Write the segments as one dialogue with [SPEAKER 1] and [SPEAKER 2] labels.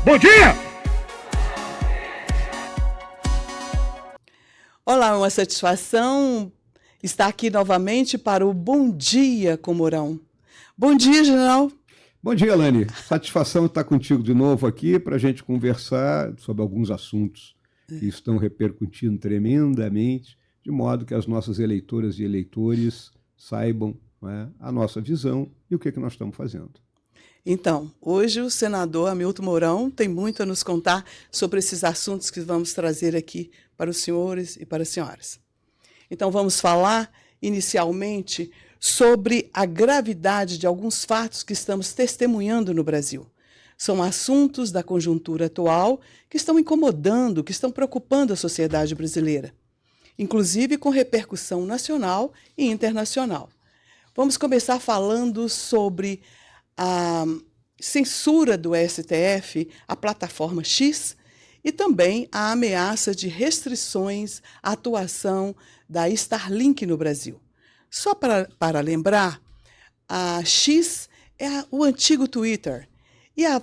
[SPEAKER 1] Bom dia!
[SPEAKER 2] Olá, é uma satisfação estar aqui novamente para o Bom Dia com Mourão. Bom dia, general.
[SPEAKER 3] Bom dia, Alane. Satisfação estar contigo de novo aqui para a gente conversar sobre alguns assuntos que estão repercutindo tremendamente, de modo que as nossas eleitoras e eleitores saibam, né, a nossa visão e o que nós estamos fazendo.
[SPEAKER 2] Então, hoje o senador Hamilton Mourão tem muito a nos contar sobre esses assuntos que vamos trazer aqui para os senhores e para as senhoras. Então, vamos falar inicialmente sobre a gravidade de alguns fatos que estamos testemunhando no Brasil. São assuntos da conjuntura atual que estão incomodando, que estão preocupando a sociedade brasileira, inclusive com repercussão nacional e internacional. Vamos começar falando sobre a censura do STF à plataforma X e também a ameaça de restrições à atuação da Starlink no Brasil. Só para lembrar, a X é o antigo Twitter e a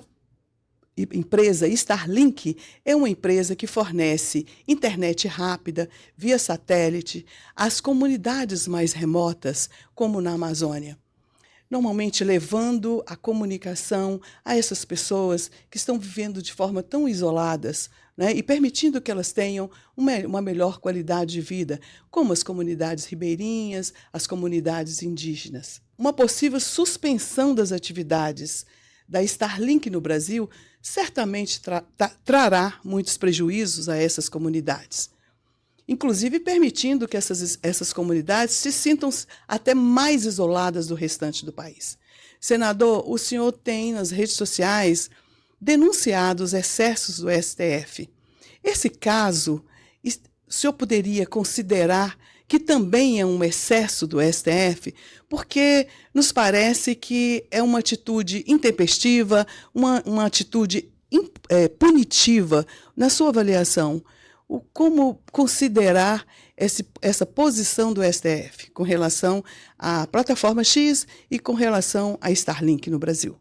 [SPEAKER 2] empresa Starlink é uma empresa que fornece internet rápida via satélite às comunidades mais remotas, como na Amazônia, normalmente levando a comunicação a essas pessoas que estão vivendo de forma tão isoladas, né, e permitindo que elas tenham uma melhor qualidade de vida, como as comunidades ribeirinhas, as comunidades indígenas. Uma possível suspensão das atividades da Starlink no Brasil certamente trará muitos prejuízos a essas comunidades, inclusive permitindo que essas comunidades se sintam até mais isoladas do restante do país. Senador, o senhor tem nas redes sociais denunciado os excessos do STF. Esse caso, o senhor poderia considerar que também é um excesso do STF, porque nos parece que é uma atitude intempestiva, uma atitude punitiva. Na sua avaliação, como considerar essa posição do STF com relação à plataforma X e com relação à Starlink no Brasil?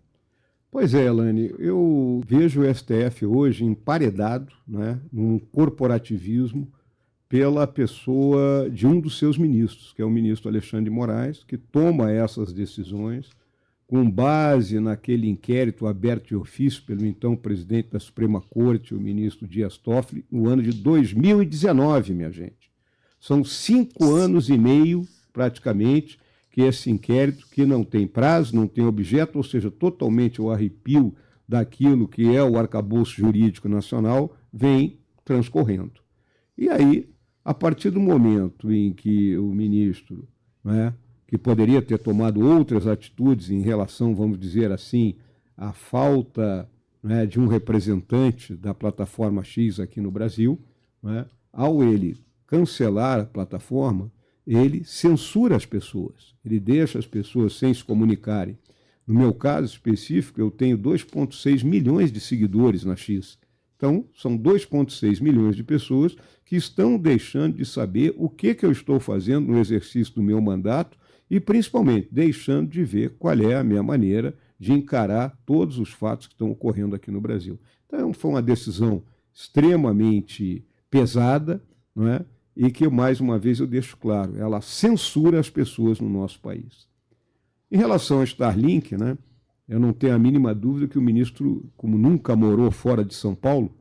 [SPEAKER 3] Pois é, Elane, eu vejo o STF hoje emparedado, né, num corporativismo pela pessoa de um dos seus ministros, que é o ministro Alexandre de Moraes, que toma essas decisões com base naquele inquérito aberto de ofício pelo então presidente da Suprema Corte, o ministro Dias Toffoli, no ano de 2019, minha gente. São 5 anos e meio, praticamente, que esse inquérito, que não tem prazo, não tem objeto, ou seja, totalmente o arrepio daquilo que é o arcabouço jurídico nacional, vem transcorrendo. E aí, a partir do momento em que o ministro, né, que poderia ter tomado outras atitudes em relação, vamos dizer assim, à falta, né, de um representante da plataforma X aqui no Brasil, né, ao ele cancelar a plataforma, ele censura as pessoas, ele deixa as pessoas sem se comunicarem. No meu caso específico, eu tenho 2,6 milhões de seguidores na X. Então, são 2,6 milhões de pessoas que estão deixando de saber o que eu estou fazendo no exercício do meu mandato e, principalmente, deixando de ver qual é a minha maneira de encarar todos os fatos que estão ocorrendo aqui no Brasil. Então, foi uma decisão extremamente pesada, não é? E que, mais uma vez, eu deixo claro, ela censura as pessoas no nosso país. Em relação ao Starlink, né, eu não tenho a mínima dúvida que o ministro, como nunca morou fora de São Paulo,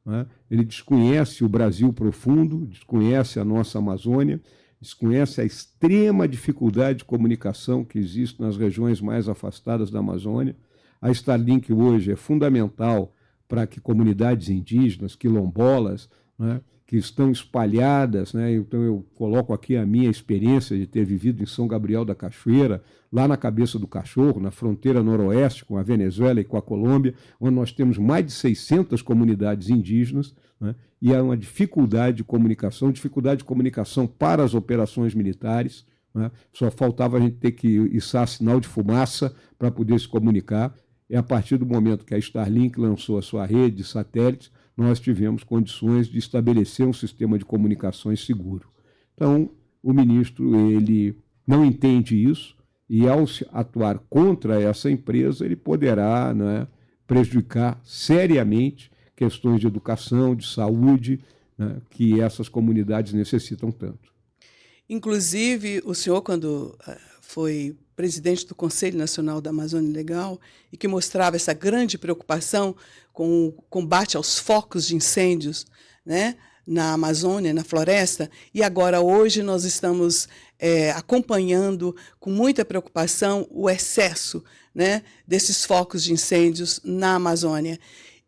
[SPEAKER 3] né, ele desconhece o Brasil profundo, desconhece a nossa Amazônia, desconhece a extrema dificuldade de comunicação que existe nas regiões mais afastadas da Amazônia. A Starlink hoje é fundamental para que comunidades indígenas, quilombolas, né, que estão espalhadas, né? Então eu coloco aqui a minha experiência de ter vivido em São Gabriel da Cachoeira, lá na Cabeça do Cachorro, na fronteira noroeste com a Venezuela e com a Colômbia, onde nós temos mais de 600 comunidades indígenas, né? E há uma dificuldade de comunicação para as operações militares, né? Só faltava a gente ter que içar sinal de fumaça para poder se comunicar. E a partir do momento que a Starlink lançou a sua rede de satélites, nós tivemos condições de estabelecer um sistema de comunicações seguro. Então, o ministro ele não entende isso e, ao atuar contra essa empresa, ele poderá, né, prejudicar seriamente questões de educação, de saúde, né, que essas comunidades necessitam tanto.
[SPEAKER 2] Inclusive, o senhor, quando foi presidente do Conselho Nacional da Amazônia Legal, e que mostrava essa grande preocupação com o combate aos focos de incêndios, né, na Amazônia, na floresta, e agora hoje nós estamos acompanhando com muita preocupação o excesso, né, desses focos de incêndios na Amazônia.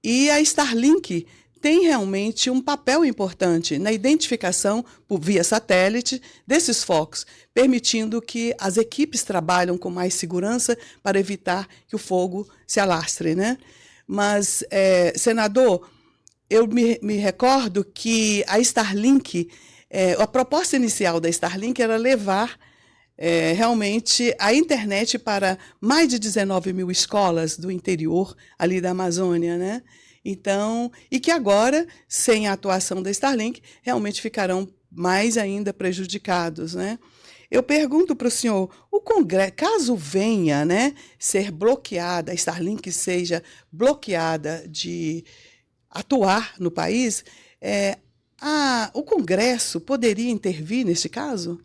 [SPEAKER 2] E a Starlink tem realmente um papel importante na identificação por via satélite desses focos, permitindo que as equipes trabalhem com mais segurança para evitar que o fogo se alastre, né? Mas, senador, eu me recordo que a Starlink, a proposta inicial da Starlink era levar realmente a internet para mais de 19 mil escolas do interior ali da Amazônia, né? Então, e que agora, sem a atuação da Starlink, realmente ficarão mais ainda prejudicados, né? Eu pergunto para o senhor, o Congresso, caso venha, né, ser bloqueada, a Starlink seja bloqueada de atuar no país, o Congresso poderia intervir neste caso?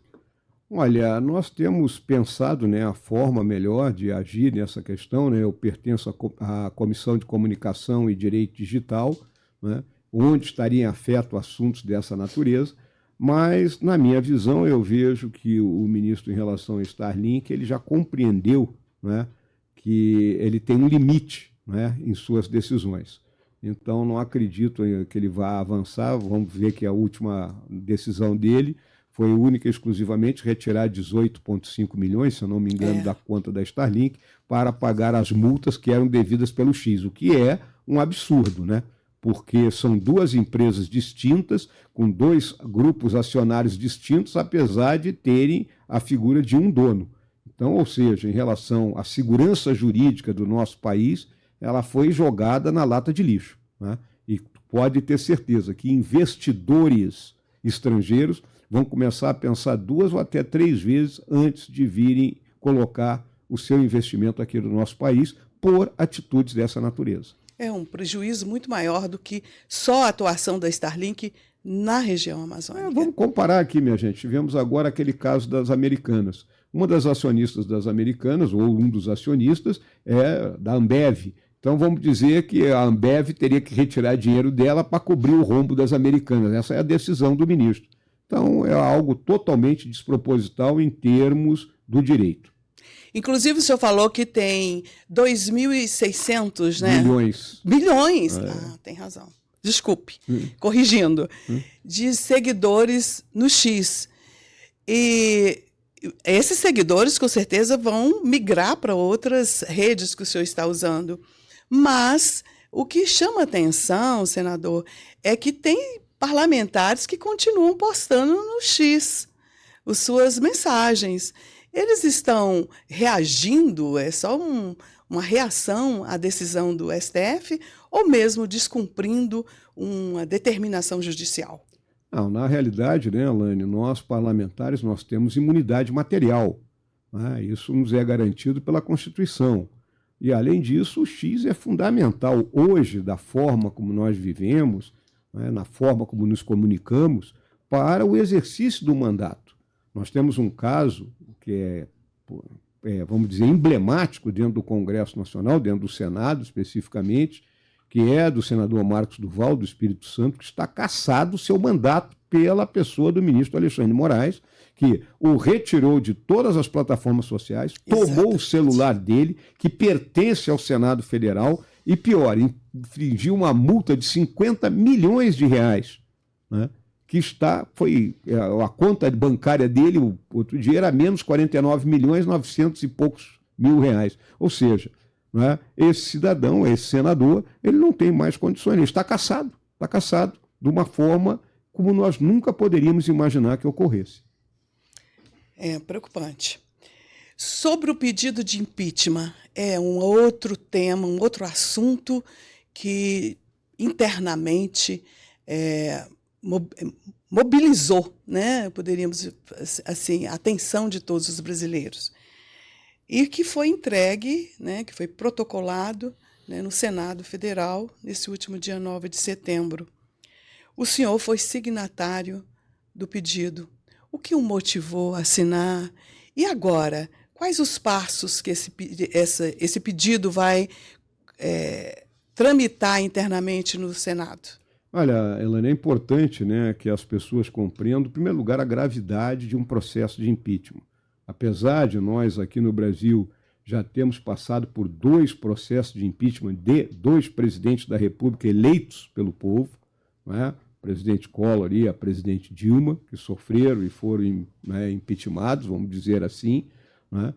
[SPEAKER 3] Olha, nós temos pensado, né, a forma melhor de agir nessa questão, né? Eu pertenço à Comissão de Comunicação e Direito Digital, né, onde estariam afetos assuntos dessa natureza, mas, na minha visão, eu vejo que o ministro, em relação ao Starlink, ele já compreendeu, né, que ele tem um limite, né, em suas decisões. Então, não acredito que ele vá avançar. Vamos ver que a última decisão dele foi única e exclusivamente retirar 18,5 milhões, se eu não me engano, da conta da Starlink, para pagar as multas que eram devidas pelo X, o que é um absurdo, né? Porque são duas empresas distintas, com dois grupos acionários distintos, apesar de terem a figura de um dono. Então, ou seja, em relação à segurança jurídica do nosso país, ela foi jogada na lata de lixo, né? E pode ter certeza que investidores estrangeiros vão começar a pensar 2 ou até 3 vezes antes de virem colocar o seu investimento aqui no nosso país por atitudes dessa natureza.
[SPEAKER 2] É um prejuízo muito maior do que só a atuação da Starlink na região amazônica.
[SPEAKER 3] Vamos comparar aqui, minha gente. Tivemos agora aquele caso das Americanas. Uma das acionistas das Americanas, ou um dos acionistas, é da Ambev. Então vamos dizer que a Ambev teria que retirar dinheiro dela para cobrir o rombo das Americanas. Essa é a decisão do ministro. Então, é algo totalmente desproposital em termos do direito.
[SPEAKER 2] Inclusive, o senhor falou que tem 2.600, né?
[SPEAKER 3] Bilhões.
[SPEAKER 2] Bilhões! Tem razão. Desculpe, corrigindo. De seguidores no X. E esses seguidores, com certeza, vão migrar para outras redes que o senhor está usando. Mas o que chama atenção, senador, é que tem parlamentares que continuam postando no X as suas mensagens. Eles estão reagindo, é só uma reação à decisão do STF ou mesmo descumprindo uma determinação judicial?
[SPEAKER 3] Não, na realidade, né, Alane, nós parlamentares nós temos imunidade material, né? Isso nos é garantido pela Constituição. E, além disso, o X é fundamental hoje, da forma como nós vivemos, né, na forma como nos comunicamos, para o exercício do mandato. Nós temos um caso que vamos dizer, emblemático dentro do Congresso Nacional, dentro do Senado especificamente, que é do senador Marcos Duval, do Espírito Santo, que está cassado o seu mandato pela pessoa do ministro Alexandre de Moraes, que o retirou de todas as plataformas sociais, tomou o celular dele, que pertence ao Senado Federal, e pior, infringiu uma multa de 50 milhões de reais, né? Que a conta bancária dele, o outro dia, era menos 49 milhões 900 e poucos mil reais. Ou seja, né, esse cidadão, esse senador, ele não tem mais condições, ele está cassado de uma forma como nós nunca poderíamos imaginar que ocorresse.
[SPEAKER 2] É preocupante. Sobre o pedido de impeachment, é um outro tema, um outro assunto que internamente mobilizou, né, poderíamos assim, a atenção de todos os brasileiros. E que foi entregue, né, que foi protocolado né, no Senado Federal, nesse último dia 9 de setembro. O senhor foi signatário do pedido. O que o motivou a assinar? E agora, quais os passos que esse pedido vai tramitar internamente no Senado?
[SPEAKER 3] Olha, Elane, é importante, né, que as pessoas compreendam, em primeiro lugar, a gravidade de um processo de impeachment. Apesar de nós, aqui no Brasil, já temos passado por 2 processos de impeachment de 2 presidentes da República eleitos pelo povo, não é? O presidente Collor e a presidente Dilma, que sofreram e foram, né, impeachmentados, vamos dizer assim, né?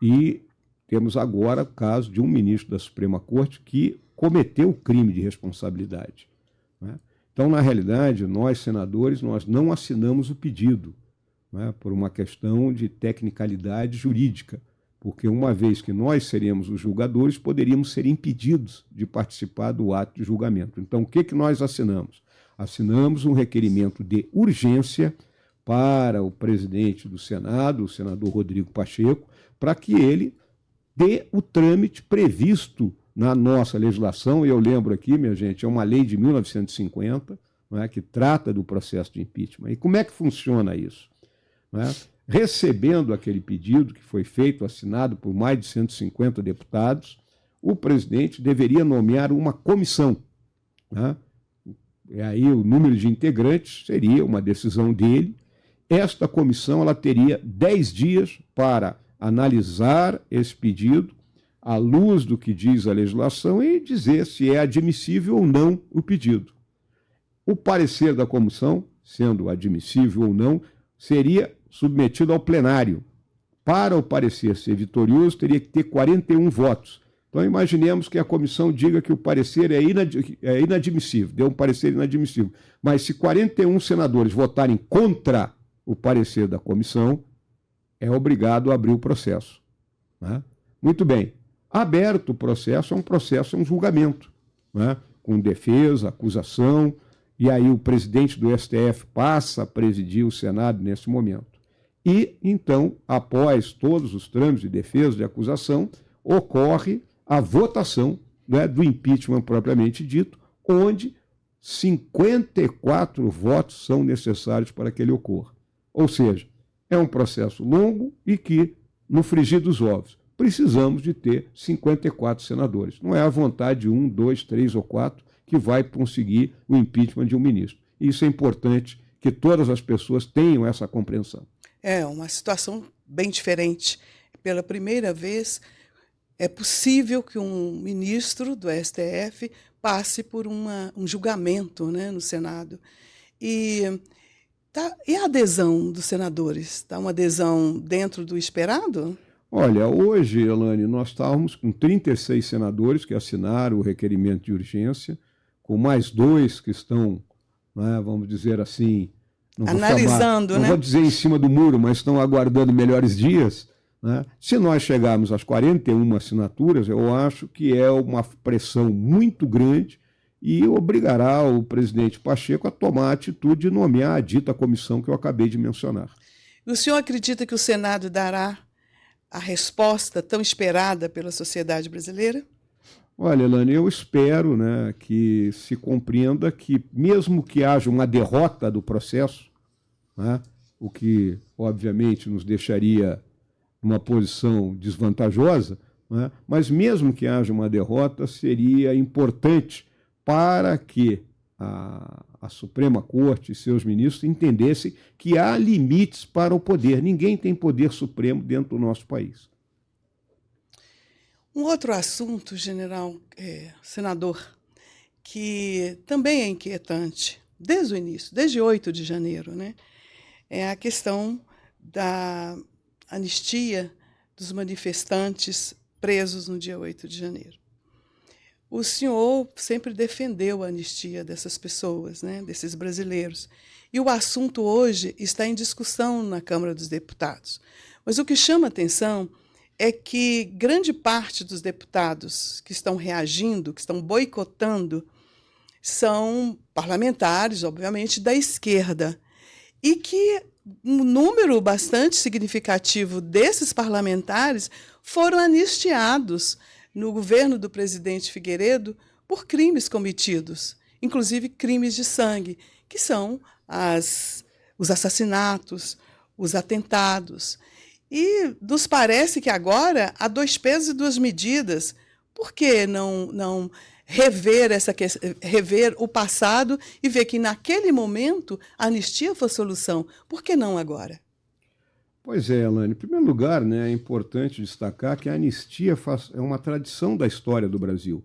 [SPEAKER 3] E temos agora o caso de um ministro da Suprema Corte que cometeu crime de responsabilidade, né? Então, na realidade, nós, senadores, nós não assinamos o pedido, né, por uma questão de tecnicalidade jurídica, porque uma vez que nós seremos os julgadores, poderíamos ser impedidos de participar do ato de julgamento. Então, o que nós assinamos? Assinamos um requerimento de urgência para o presidente do Senado, o senador Rodrigo Pacheco, para que ele dê o trâmite previsto na nossa legislação. Eu lembro aqui, minha gente, é uma lei de 1950, não é, que trata do processo de impeachment. E como é que funciona isso? Não é? Recebendo aquele pedido que foi feito, assinado por mais de 150 deputados, o presidente deveria nomear uma comissão, né? E aí o número de integrantes seria uma decisão dele. Esta comissão ela teria 10 dias para analisar esse pedido, à luz do que diz a legislação, e dizer se é admissível ou não o pedido. O parecer da comissão, sendo admissível ou não, seria submetido ao plenário. Para o parecer ser vitorioso, teria que ter 41 votos. Então, imaginemos que a comissão diga que o parecer é inadmissível, deu um parecer inadmissível. Mas se 41 senadores votarem contra o parecer da comissão, é obrigado a abrir o processo, né? Muito bem. Aberto o processo, é um julgamento, né? Com defesa, acusação, e aí o presidente do STF passa a presidir o Senado nesse momento. E, então, após todos os trâmites de defesa, de acusação, ocorre a votação, né, do impeachment propriamente dito, onde 54 votos são necessários para que ele ocorra. Ou seja, é um processo longo e que, no frigir dos ovos, precisamos de ter 54 senadores. Não é a vontade de 1, 2, 3 ou 4 que vai conseguir o impeachment de um ministro. Isso é importante que todas as pessoas tenham essa compreensão.
[SPEAKER 2] É uma situação bem diferente. Pela primeira vez, é possível que um ministro do STF passe por um julgamento, né, no Senado. E a adesão dos senadores? Está uma adesão dentro do esperado?
[SPEAKER 3] Olha, hoje, Elane, nós estávamos com 36 senadores que assinaram o requerimento de urgência, com mais 2 que estão, né, vamos dizer assim,
[SPEAKER 2] analisando,
[SPEAKER 3] não
[SPEAKER 2] né?
[SPEAKER 3] vou dizer em cima do muro, mas estão aguardando melhores dias, né? Se nós chegarmos às 41 assinaturas, eu acho que é uma pressão muito grande e obrigará o presidente Pacheco a tomar a atitude de nomear a dita comissão que eu acabei de mencionar.
[SPEAKER 2] E o senhor acredita que o Senado dará a resposta tão esperada pela sociedade brasileira?
[SPEAKER 3] Olha, Elane, eu espero, né, que se compreenda que, mesmo que haja uma derrota do processo, né, o que, obviamente, nos deixaria numa posição desvantajosa, né, mas mesmo que haja uma derrota, seria importante para que a Suprema Corte e seus ministros entendessem que há limites para o poder. Ninguém tem poder supremo dentro do nosso país.
[SPEAKER 2] Um outro assunto, senador, que também é inquietante, desde o início, desde 8 de janeiro, né, é a questão da anistia dos manifestantes presos no dia 8 de janeiro. O senhor sempre defendeu a anistia dessas pessoas, né, desses brasileiros. E o assunto hoje está em discussão na Câmara dos Deputados. Mas o que chama atenção é que grande parte dos deputados que estão reagindo, que estão boicotando, são parlamentares, obviamente, da esquerda. E que um número bastante significativo desses parlamentares foram anistiados no governo do presidente Figueiredo por crimes cometidos, inclusive crimes de sangue, que são os assassinatos, os atentados. E nos parece que agora há dois pesos e duas medidas. Por que não rever o passado e ver que naquele momento a anistia foi a solução? Por que não agora?
[SPEAKER 3] Pois é, Elane. Em primeiro lugar, né, é importante destacar que a anistia é uma tradição da história do Brasil.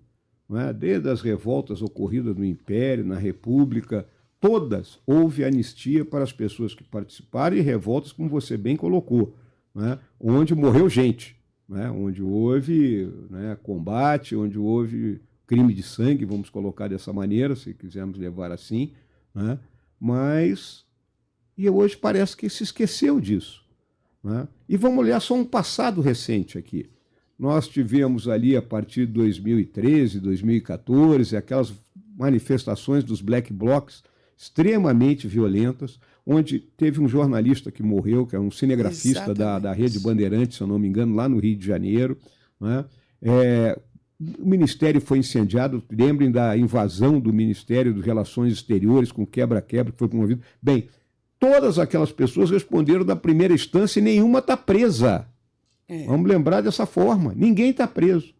[SPEAKER 3] Não é? Desde as revoltas ocorridas no Império, na República, todas houve anistia para as pessoas que participaram e revoltas, como você bem colocou, né, onde morreu gente, né, onde houve, né, combate, onde houve crime de sangue, vamos colocar dessa maneira, se quisermos levar assim, né, mas e hoje parece que se esqueceu disso. Né? E vamos olhar só um passado recente aqui. Nós tivemos ali, a partir de 2013, 2014, aquelas manifestações dos black blocs extremamente violentas, onde teve um jornalista que morreu, que é um cinegrafista da Rede Bandeirantes, se eu não me engano, lá no Rio de Janeiro. Né? O Ministério foi incendiado, lembrem da invasão do Ministério das Relações Exteriores com quebra-quebra que foi promovido. Bem, todas aquelas pessoas responderam da primeira instância e nenhuma está presa. Vamos lembrar dessa forma, ninguém está preso.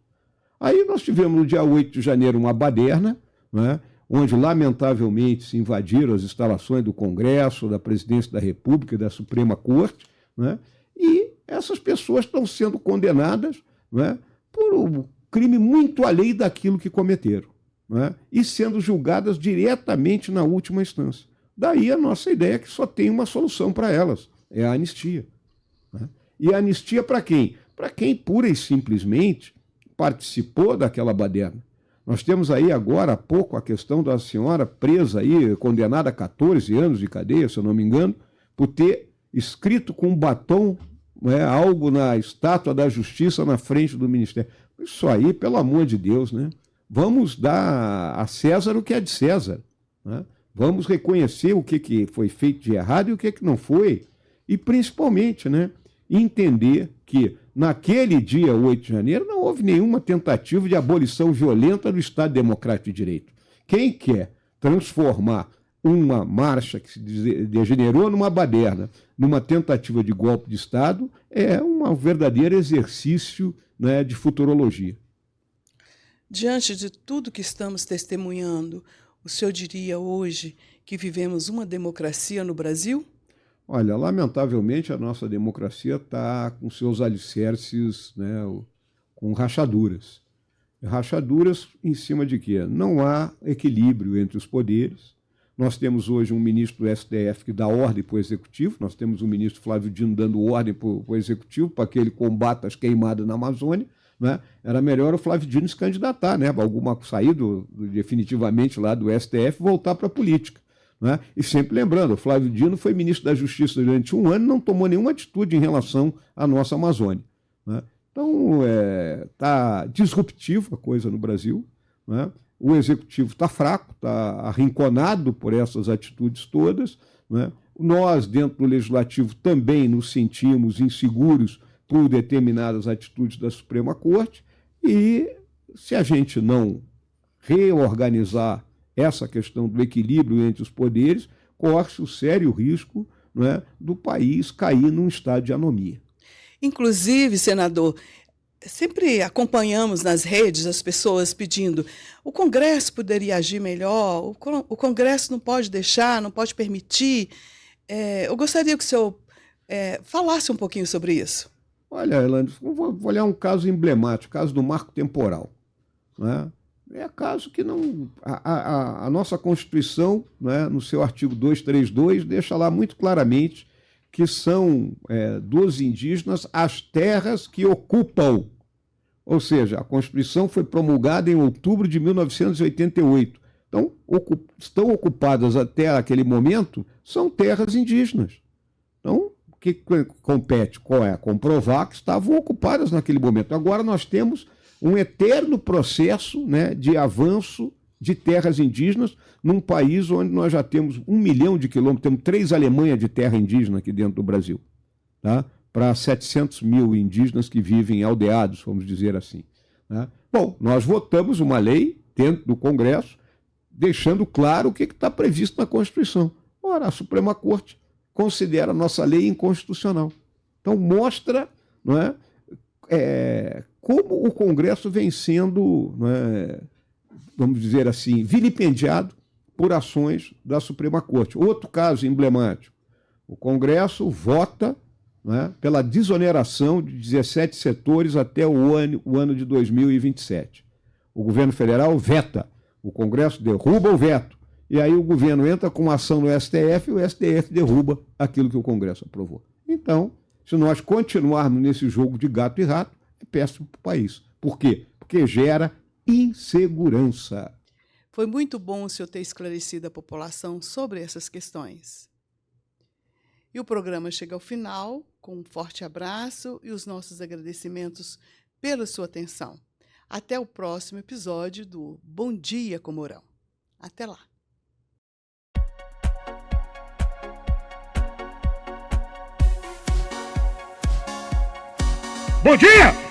[SPEAKER 3] Aí nós tivemos no dia 8 de janeiro uma baderna, né, onde lamentavelmente se invadiram as instalações do Congresso, da Presidência da República e da Suprema Corte, né, e essas pessoas estão sendo condenadas, né, por um crime muito além daquilo que cometeram, né, e sendo julgadas diretamente na última instância. Daí a nossa ideia é que só tem uma solução para elas, é a anistia. Né? E a anistia para quem? Para quem pura e simplesmente participou daquela baderna. Nós temos aí agora há pouco a questão da senhora presa aí, condenada a 14 anos de cadeia, se eu não me engano, por ter escrito com um batom, né, algo na estátua da Justiça na frente do Ministério. Isso aí, pelo amor de Deus, né? Vamos dar a César o que é de César. Né? Vamos reconhecer o que foi feito de errado e o que não foi. E, principalmente, né, entender que, naquele dia 8 de janeiro, não houve nenhuma tentativa de abolição violenta do Estado Democrático de Direito. Quem quer transformar uma marcha que se degenerou numa baderna, numa tentativa de golpe de Estado, é um verdadeiro exercício, né, de futurologia.
[SPEAKER 2] Diante de tudo que estamos testemunhando, o senhor diria hoje que vivemos uma democracia no Brasil?
[SPEAKER 3] Olha, lamentavelmente a nossa democracia está com seus alicerces, né, com rachaduras. Rachaduras em cima de quê? Não há equilíbrio entre os poderes. Nós temos hoje um ministro do STF que dá ordem para o Executivo, nós temos um ministro Flávio Dino dando ordem para o Executivo para que ele combata as queimadas na Amazônia. Né? Era melhor o Flávio Dino se candidatar, né? Sair definitivamente lá do STF e voltar para a política. Né? E sempre lembrando, o Flávio Dino foi ministro da Justiça durante 1 ano e não tomou nenhuma atitude em relação à nossa Amazônia. Né? Então, está disruptiva a coisa no Brasil. Né? O Executivo está fraco, está arrinconado por essas atitudes todas. Né? Nós, dentro do Legislativo, também nos sentimos inseguros por determinadas atitudes da Suprema Corte, e se a gente não reorganizar essa questão do equilíbrio entre os poderes, corre-se o sério risco, né, do país cair num estado de anomia.
[SPEAKER 2] Inclusive, senador, sempre acompanhamos nas redes as pessoas pedindo o Congresso poderia agir melhor, o Congresso não pode deixar, não pode permitir. Eu gostaria que o senhor falasse um pouquinho sobre isso.
[SPEAKER 3] Olha, Elane, vou olhar um caso emblemático, o caso do marco temporal. Né? É caso que não... A nossa Constituição, né, no seu artigo 232, deixa lá muito claramente que são dos indígenas as terras que ocupam. Ou seja, a Constituição foi promulgada em outubro de 1988. Então, estão ocupadas até aquele momento, são terras indígenas. Então, o que compete? Comprovar que estavam ocupadas naquele momento. Agora nós temos um eterno processo, né, de avanço de terras indígenas num país onde nós já temos 1 milhão de quilômetros, temos 3 Alemanhas de terra indígena aqui dentro do Brasil, tá? Para 700 mil indígenas que vivem aldeados, vamos dizer assim. Tá? Bom, nós votamos uma lei dentro do Congresso, deixando claro o que está previsto na Constituição. Ora, a Suprema Corte considera a nossa lei inconstitucional. Então, mostra, não é, como o Congresso vem sendo, não é, vamos dizer assim, vilipendiado por ações da Suprema Corte. Outro caso emblemático, o Congresso vota, não é, pela desoneração de 17 setores até o ano de 2027. O governo federal veta, o Congresso derruba o veto, e aí o governo entra com uma ação no STF e o STF derruba aquilo que o Congresso aprovou. Então, se nós continuarmos nesse jogo de gato e rato, é péssimo para o país. Por quê? Porque gera insegurança.
[SPEAKER 2] Foi muito bom o senhor ter esclarecido a população sobre essas questões. E o programa chega ao final com um forte abraço e os nossos agradecimentos pela sua atenção. Até o próximo episódio do Bom Dia com Mourão. Até lá.
[SPEAKER 1] Bom dia!